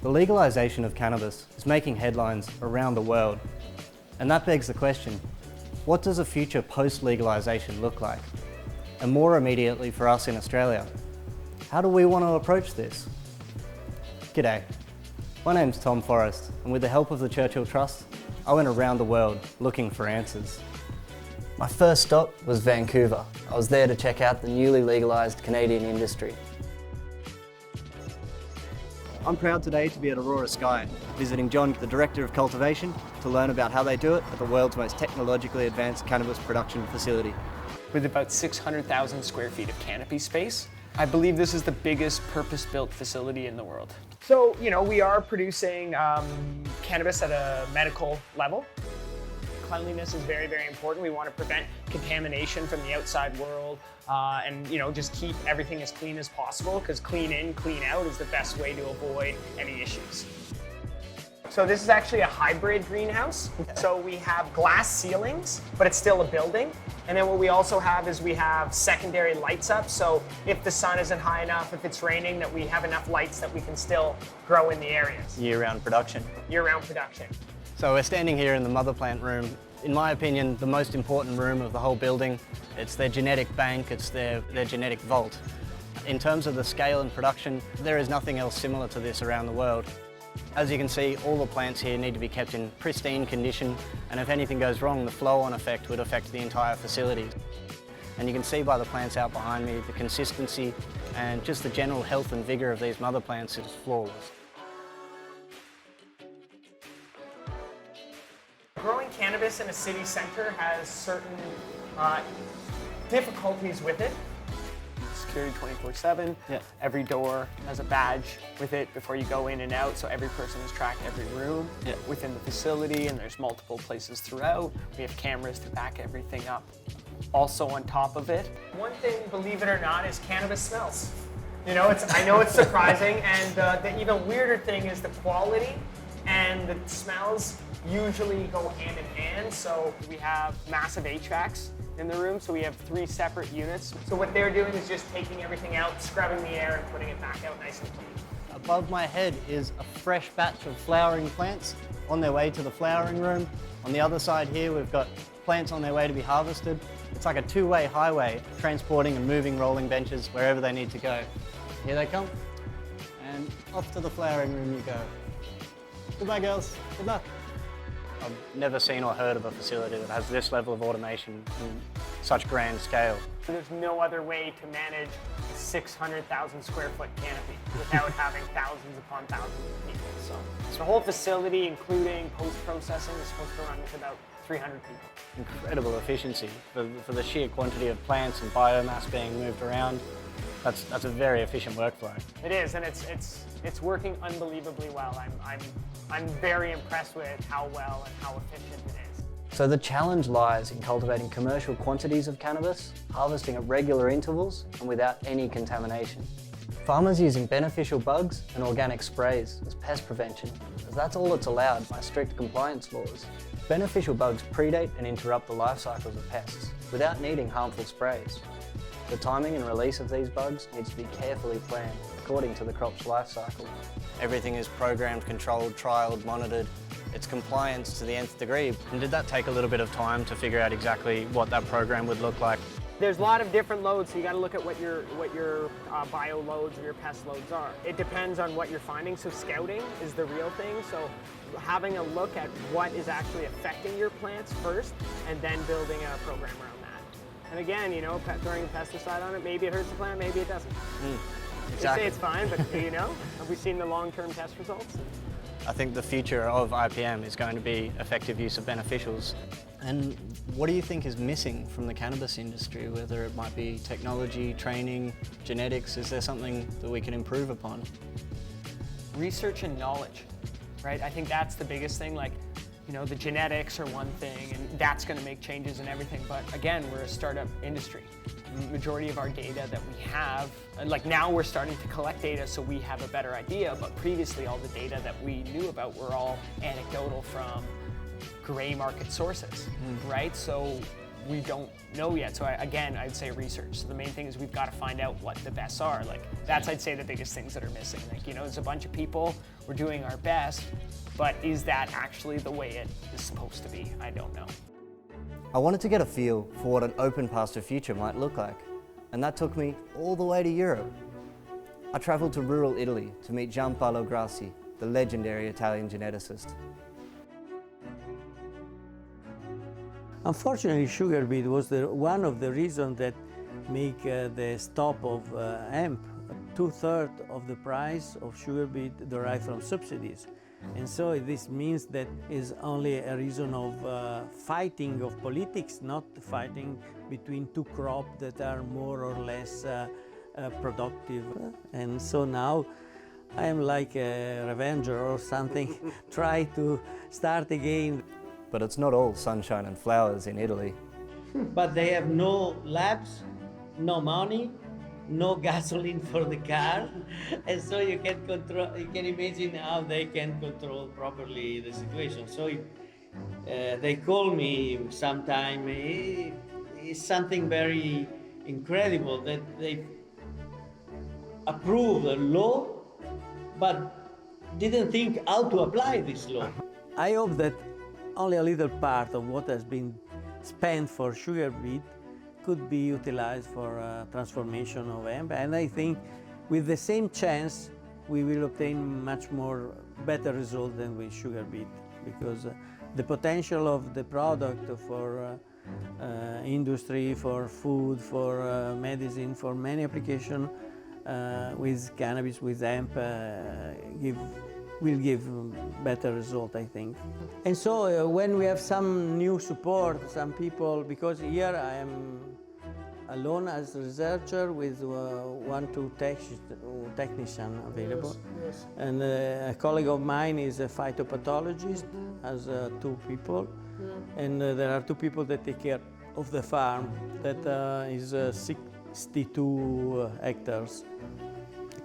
The legalization of cannabis is making headlines around the world. And that begs the question, what does a future post-legalization look like? And more immediately for us in Australia, how do we want to approach this? G'day, my name's Tom Forrest, and with the help of the Churchill Trust, I went around the world looking for answers. My first stop was Vancouver. I was there to check out the newly legalised Canadian industry. I'm proud today to be at Aurora Sky, visiting John, the Director of Cultivation, to learn about how they do it at the world's most technologically advanced cannabis production facility. With about 600,000 square feet of canopy space, I believe this is the biggest purpose-built facility in the world. So, we are producing cannabis at a medical level. Cleanliness is very, very important. We want to prevent contamination from the outside world and just keep everything as clean as possible, because clean in, clean out is the best way to avoid any issues. So this is actually a hybrid greenhouse. So we have glass ceilings, but it's still a building. And then what we also have is we have secondary lights up. So if the sun isn't high enough, if it's raining, that we have enough lights that we can still grow in the areas. Year-round production. Year-round production. So we're standing here in the mother plant room. In my opinion, the most important room of the whole building. It's their genetic bank, it's their genetic vault. In terms of the scale and production, there is nothing else similar to this around the world. As you can see, all the plants here need to be kept in pristine condition, and if anything goes wrong, the flow-on effect would affect the entire facility. And you can see by the plants out behind me, the consistency and just the general health and vigour of these mother plants is flawless. Growing cannabis in a city centre has certain difficulties with it. Security 24/7. Yeah. Every door has a badge with it before you go in and out, so every person is tracked every room within the facility, and there's multiple places throughout. We have cameras to back everything up. Also on top of it, one thing, believe it or not, is cannabis smells. I know it's surprising, and the even weirder thing is the quality and the smells usually go hand in hand. So we have massive HVACs in the room, so we have 3 separate units. So what they're doing is just taking everything out, scrubbing the air, and putting it back out nice and clean. Above my head is a fresh batch of flowering plants on their way to the flowering room. On the other side here, we've got plants on their way to be harvested. It's like a two-way highway, transporting and moving rolling benches wherever they need to go. Here they come, and off to the flowering room you go. Goodbye, girls. Good luck. I've never seen or heard of a facility that has this level of automation in such grand scale. There's no other way to manage a 600,000 square foot canopy without having thousands upon thousands of people. So the whole facility, including post-processing, is supposed to run with about 300 people. Incredible efficiency for the sheer quantity of plants and biomass being moved around. That's a very efficient workflow. It is, and it's working unbelievably well. I'm very impressed with how well and how efficient it is. So the challenge lies in cultivating commercial quantities of cannabis, harvesting at regular intervals and without any contamination. Farmers using beneficial bugs and organic sprays as pest prevention, as that's all that's allowed by strict compliance laws. Beneficial bugs predate and interrupt the life cycles of pests without needing harmful sprays. The timing and release of these bugs needs to be carefully planned according to the crop's life cycle. Everything is programmed, controlled, trialled, monitored. It's compliance to the nth degree. And did that take a little bit of time to figure out exactly what that program would look like? There's a lot of different loads, so you got to look at what your bio loads and your pest loads are. It depends on what you're finding, so scouting is the real thing. So having a look at what is actually affecting your plants first, and then building a program around that. And again, throwing a pesticide on it, maybe it hurts the plant, maybe it doesn't. Exactly. They say it's fine, but have we seen the long-term test results? I think the future of IPM is going to be effective use of beneficials. And what do you think is missing from the cannabis industry, whether it might be technology, training, genetics? Is there something that we can improve upon? Research and knowledge, right? I think that's the biggest thing. The genetics are one thing, and that's going to make changes in everything. But again, we're a startup industry. The majority of our data that we have, now we're starting to collect data so we have a better idea, but previously all the data that we knew about were all anecdotal from gray market sources, right? So we don't know yet. So I'd say research. So the main thing is we've got to find out what the bests are. Like that's, I'd say, the biggest things that are missing. Like, you know, there's a bunch of people, we're doing our best, but is that actually the way it is supposed to be? I don't know. I wanted to get a feel for what an open pasture future might look like, and that took me all the way to Europe. I travelled to rural Italy to meet Gianpaolo Grassi, the legendary Italian geneticist. Unfortunately, sugar beet was one of the reasons that make the stop of hemp. 2/3 of the price of sugar beet derived from subsidies. And so this means that is only a reason of fighting of politics, not fighting between two crops that are more or less productive. And so now I am like a revenger or something, try to start again. But it's not all sunshine and flowers in Italy. But they have no labs, no money, no gasoline for the car, and so you can control. You can imagine how they can control properly the situation. So they call me sometime. It's something very incredible that they approve a law, but didn't think how to apply this law. I hope that only a little part of what has been spent for sugar beet could be utilized for transformation of hemp, and I think with the same chance we will obtain much more better result than with sugar beet, because the potential of the product for industry, for food, for medicine, for many applications with cannabis, with hemp, will give better result, I think. And so when we have some new support, some people, because here I am alone as a researcher with 1-2 technician available. Yes. And a colleague of mine is a phytopathologist, has 2 people. And there are 2 people that take care of the farm, that is 62 hectares.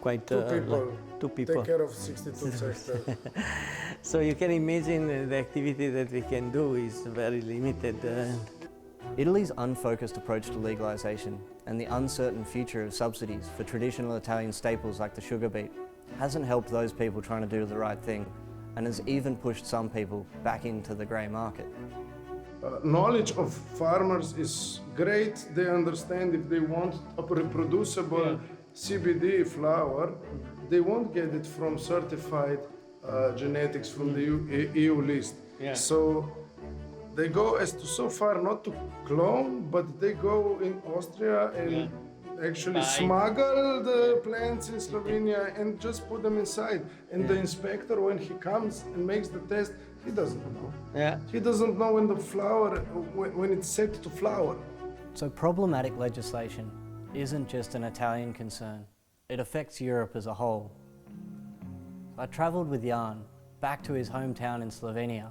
Quite 2 people. 2 people. Take care of 62 hectares. So you can imagine the activity that we can do is very limited. Italy's unfocused approach to legalisation and the uncertain future of subsidies for traditional Italian staples like the sugar beet hasn't helped those people trying to do the right thing, and has even pushed some people back into the grey market. Knowledge of farmers is great. They understand if they want a reproducible CBD flower, they won't get it from certified genetics from the EU list. Yeah. So they go as to so far not to clone, but they go in Austria and actually smuggle the plants in Slovenia and just put them inside. And the inspector, when he comes and makes the test, he doesn't know. Yeah. He doesn't know when the flower, when it's set to flower. So problematic legislation isn't just an Italian concern, it affects Europe as a whole. I travelled with Jan back to his hometown in Slovenia.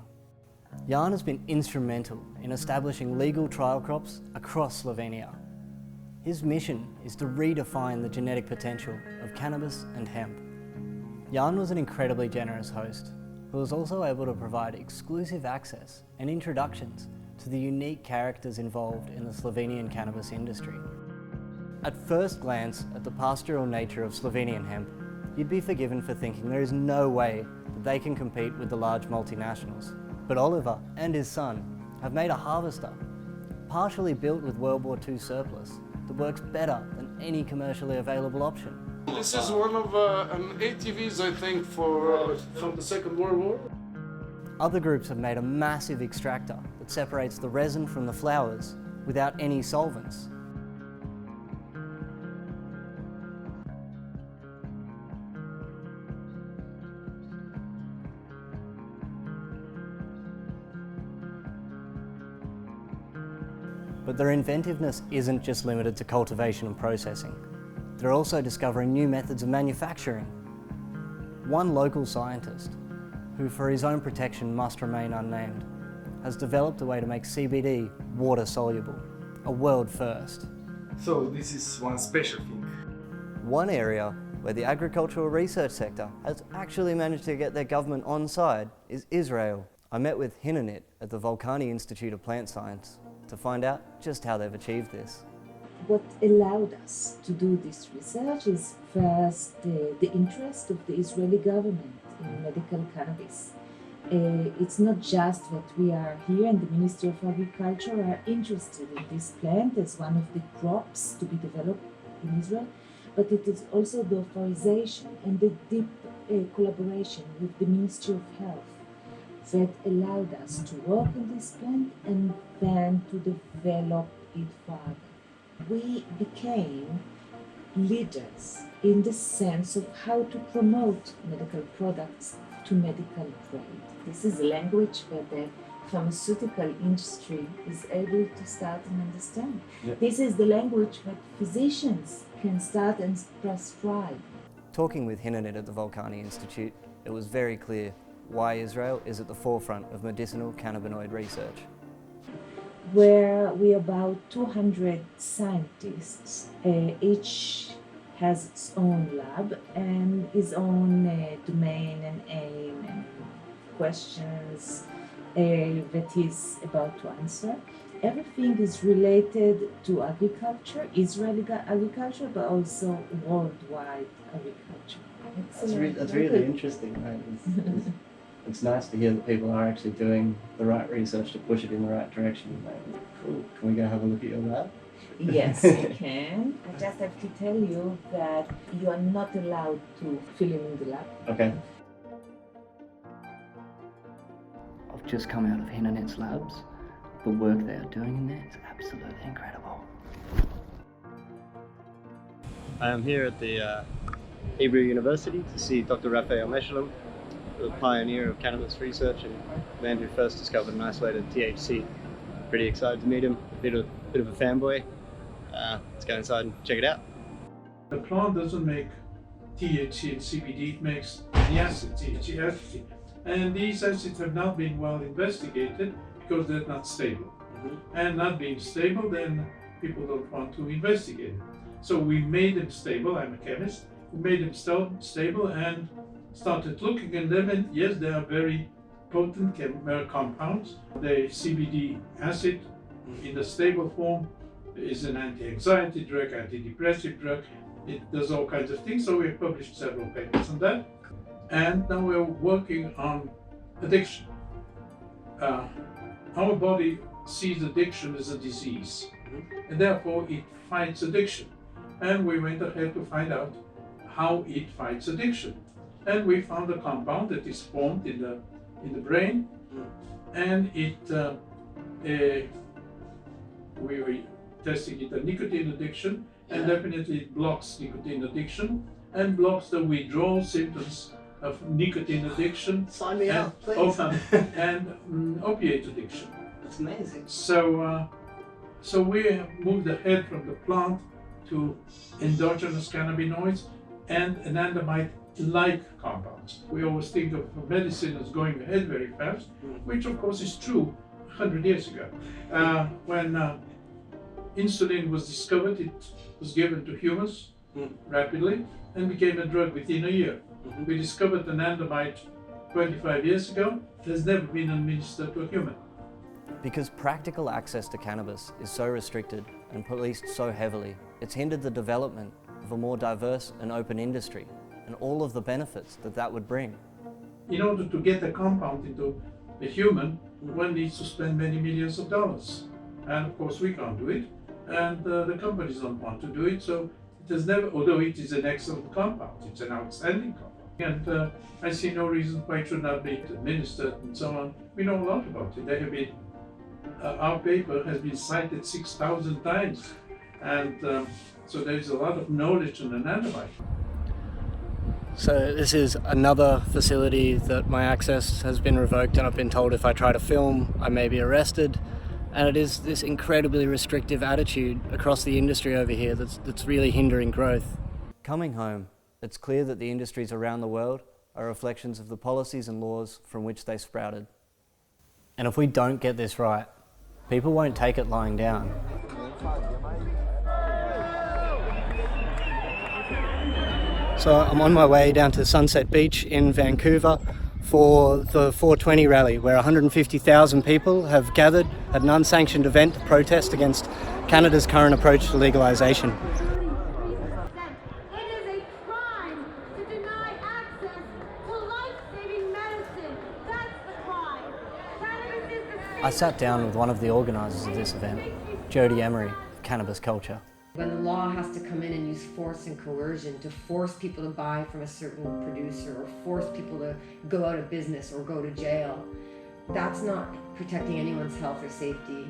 Jan has been instrumental in establishing legal trial crops across Slovenia. His mission is to redefine the genetic potential of cannabis and hemp. Jan was an incredibly generous host who was also able to provide exclusive access and introductions to the unique characters involved in the Slovenian cannabis industry. At first glance at the pastoral nature of Slovenian hemp, you'd be forgiven for thinking there is no way that they can compete with the large multinationals. But Oliver and his son have made a harvester, partially built with World War II surplus, that works better than any commercially available option. This is one of an ATVs, I think, from the Second World War. Other groups have made a massive extractor that separates the resin from the flowers without any solvents. But their inventiveness isn't just limited to cultivation and processing. They're also discovering new methods of manufacturing. One local scientist, who for his own protection must remain unnamed, has developed a way to make CBD water soluble, a world first. So this is one special thing. One area where the agricultural research sector has actually managed to get their government on side is Israel. I met with Hinanit at the Voltai Institute of Plant Science to to find out just how they've achieved this. What allowed us to do this research is first the interest of the Israeli government in medical cannabis. It's not just that we are here and the Ministry of Agriculture are interested in this plant as one of the crops to be developed in Israel, but it is also the authorization and the deep collaboration with the Ministry of Health that allowed us to work on this plant and then to develop it further. We became leaders in the sense of how to promote medical products to medical trade. This is a language that the pharmaceutical industry is able to start and understand. Yep. This is the language that physicians can start and prescribe. Talking with Hinanit at the Voltai Institute, it was very clear why Israel is at the forefront of medicinal cannabinoid research. Where we are about 200 scientists, each has its own lab and its own domain and aim and questions that he's about to answer. Everything is related to agriculture, Israeli agriculture, but also worldwide agriculture. That's really interesting, right? It's nice to hear that people are actually doing the right research to push it in the right direction. Cool. Can we go have a look at your lab? Yes, you can. I just have to tell you that you are not allowed to film in the lab. Okay. I've just come out of Hinanit's labs. The work they are doing in there is absolutely incredible. I am here at the Emery University to see Dr. Raphael Mechoulam, the pioneer of cannabis research and the man who first discovered an isolated THC. Pretty excited to meet him, a bit of a fanboy. Let's go inside and check it out. The plant doesn't make THC and CBD, it makes the acid, THC acid. And these acids have not been well investigated because they're not stable. And not being stable, then people don't want to investigate it. So we made them stable, I'm a chemist, we made them stable and started looking at them, and yes, they are very potent compounds. The CBD acid in the stable form is an anti-anxiety drug, antidepressive drug. It does all kinds of things, so we have published several papers on that. And now we're working on addiction. Our body sees addiction as a disease, and therefore it fights addiction. And we went ahead to find out how it fights addiction. And we found a compound that is formed in the brain, and we were testing it on nicotine addiction, and definitely it blocks nicotine addiction and blocks the withdrawal symptoms of nicotine addiction. Sign me up, please. And opiate addiction. That's amazing. So we have moved ahead from the plant to endogenous cannabinoids and anandamide-like compounds. We always think of medicine as going ahead very fast, which of course is true 100 years ago. When insulin was discovered, it was given to humans rapidly and became a drug within a year. We discovered anandamide 25 years ago. It has never been administered to a human. Because practical access to cannabis is so restricted and policed so heavily, it's hindered the development of a more diverse and open industry and all of the benefits that would bring. In order to get a compound into a human, one needs to spend many millions of dollars. And of course we can't do it, and the companies don't want to do it, so it has never, although it is an excellent compound, it's an outstanding compound. And I see no reason why it should not be administered and so on. We know a lot about it. They have been, our paper has been cited 6,000 times, and so there is a lot of knowledge on anandamide. So this is another facility that my access has been revoked, and I've been told if I try to film, I may be arrested. And it is this incredibly restrictive attitude across the industry over here that's really hindering growth. Coming home, it's clear that the industries around the world are reflections of the policies and laws from which they sprouted. And if we don't get this right, people won't take it lying down. So I'm on my way down to Sunset Beach in Vancouver. for the 420 rally, where 150,000 people have gathered at an unsanctioned event to protest against Canada's current approach to legalisation. I sat down with one of the organisers of this event, Jodie, Emery, of Cannabis Culture. When the law has to come in and use force and coercion to force people to buy from a certain producer or force people to go out of business or go to jail, that's not protecting anyone's health or safety.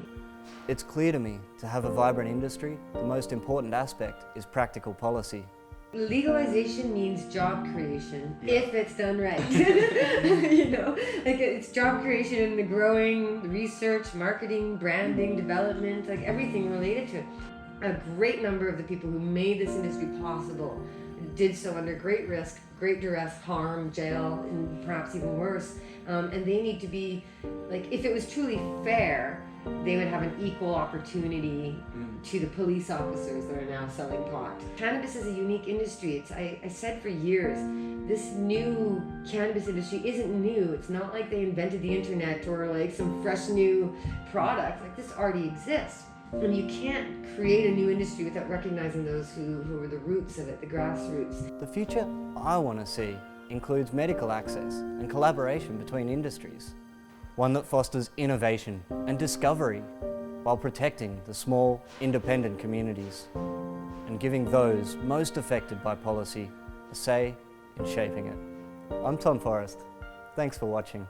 It's clear to me, to have a vibrant industry, the most important aspect is practical policy. Legalization means job creation, if it's done right. You know, like it's job creation in the growing, the research, marketing, branding, development, like everything related to it. A great number of the people who made this industry possible did so under great risk, great duress, harm, jail, and perhaps even worse. And they need to be, like, if it was truly fair, they would have an equal opportunity to the police officers that are now selling pot. Cannabis is a unique industry. I said for years, this new cannabis industry isn't new. It's not like they invented the internet or like some fresh new product. Like, this already exists. And you can't create a new industry without recognizing those who are the roots of it, the grassroots. The future I want to see includes medical access and collaboration between industries. One that fosters innovation and discovery while protecting the small, independent communities and giving those most affected by policy a say in shaping it. I'm Tom Forrest. Thanks for watching.